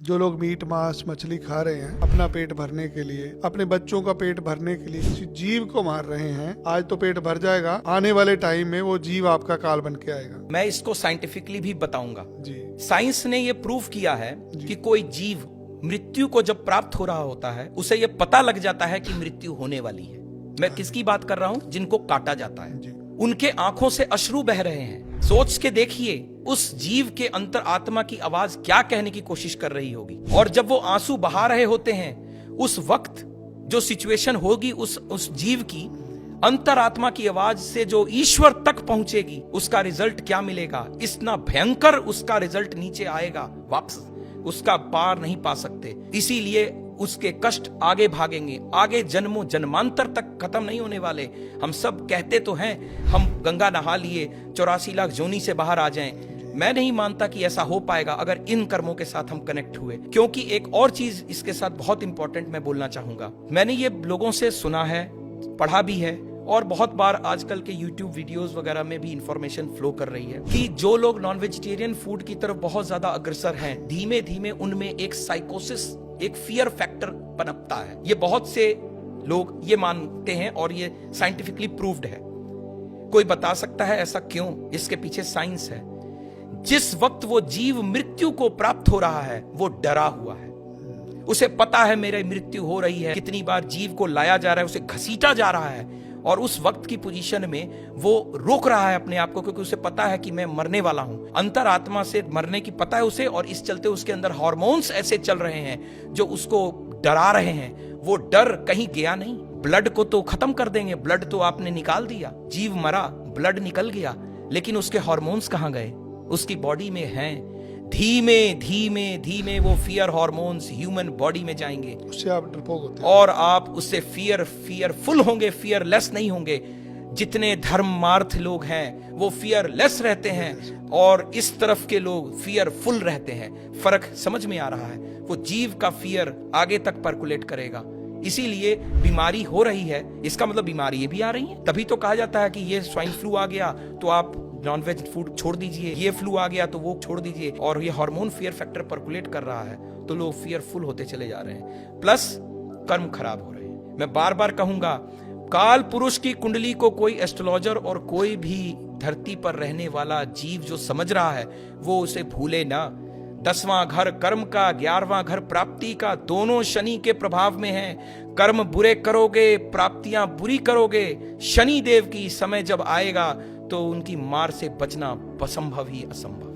जो लोग मीट मांस मछली खा रहे हैं अपना पेट भरने के लिए, अपने बच्चों का पेट भरने के लिए किसी जीव को मार रहे हैं, आज तो पेट भर जाएगा, आने वाले टाइम में वो जीव आपका काल बन के आएगा। मैं इसको साइंटिफिकली भी बताऊंगा। जी, साइंस ने ये प्रूव किया है कि कोई जीव मृत्यु को जब प्राप्त हो रहा होता है उसे ये पता लग जाता है कि मृत्यु होने वाली है। मैं किसकी बात कर रहा हूं? जिनको काटा जाता है। जी। उनके आंखों से अश्रु बह रहे हैं। सोच के देखिए उस जीव के अंतर आत्मा की आवाज क्या कहने की कोशिश कर रही होगी। और जब वो आंसू बहा रहे होते हैं उस वक्त जो सिचुएशन होगी उस जीव की अंतरात्मा की आवाज से जो ईश्वर तक पहुंचेगी, उसका रिजल्ट क्या मिलेगा? इतना भयंकर उसका रिजल्ट नीचे आएगा, वापस उसका पार नहीं पा सकते। इसीलिए उसके कष्ट आगे भागेंगे, आगे जन्मों जन्मांतर तक खत्म नहीं होने वाले। हम सब कहते तो हैं हम गंगा नहा लिए 84 लाख जोनी से बाहर आ जाएं। मैं नहीं मानता कि ऐसा हो पाएगा अगर इन कर्मों के साथ हम कनेक्ट हुए। क्योंकि एक और चीज इसके साथ बहुत इंपॉर्टेंट मैं बोलना चाहूंगा। मैंने ये लोगों से सुना है, पढ़ा भी है, और बहुत बार आजकल के YouTube वीडियोस वगैरह में भी इंफॉर्मेशन फ्लो कर रही है कि जो लोग नॉन वेजिटेरियन फूड की तरफ बहुत ज्यादा अग्रसर हैं, धीमे धीमे उनमें एक साइकोसिस, एक फियर फैक्टर पनपता है। ये बहुत से लोग ये मानते हैं और ये साइंटिफिकली प्रूव्ड है। कोई बता सकता है ऐसा क्यों? इसके पीछे साइंस है। जिस वक्त वो जीव मृत्यु को प्राप्त हो रहा है वो डरा हुआ है। उसे पता है मेरी मृत्यु हो रही है। कितनी बार जीव को लाया जा रहा है, उसे घसीटा जा रहा है, और उस वक्त की पोजीशन में वो रोक रहा है अपने आप को, क्योंकि उसे पता है कि मैं मरने वाला हूं। अंतरात्मा से मरने की पता है उसे, और इस चलते उसके अंदर हार्मोन्स ऐसे चल रहे हैं जो उसको डरा रहे हैं। वो डर कहीं गया नहीं। ब्लड को तो खत्म कर देंगे, ब्लड तो आपने निकाल दिया, जीव मरा, ब्लड निकल गया, लेकिन उसके हार्मोन्स कहां गए? उसकी बॉडी में हैं। धीमे धीमे धीमे वो फियर हार्मोन्स ह्यूमन बॉडी में जाएंगे, उससे आप डरपोक होते हैं और आप उससे फियरफुल होंगे, फियरलेस नहीं होंगे। जितने धर्मार्थ लोग हैं वो फियरलेस रहते हैं, और इस तरफ के लोग फियरफुल रहते हैं। फर्क समझ में आ रहा है? वो जीव का फियर आगे तक पर्कुलेट करेगा। इसीलिए बीमारी हो रही है, इसका मतलब बीमारी भी आ रही है। तभी तो कहा जाता है कि ये स्वाइन फ्लू आ गया तो आप नॉनवेज फूड छोड़ दीजिए, ये फ्लू आ गया तो वो छोड़ दीजिए। और ये हार्मोन फियर फैक्टर पर्कुलेट कर रहा है तो लोग फियरफुल होते चले जा रहे हैं, प्लस कर्म खराब हो रहे हैं। मैं बार बार कहूंगा, काल पुरुष की कुंडली को कोई एस्ट्रोलॉजर और कोई भी धरती पर रहने वाला जीव जो समझ रहा है वो उसे भूले ना। 10वां घर कर्म का, 11वां घर प्राप्ति का, दोनों शनि के प्रभाव में है। कर्म बुरे करोगे, प्राप्तियां बुरी करोगे। शनि देव की समय जब आएगा तो उनकी मार से बचना असंभव ही असंभव।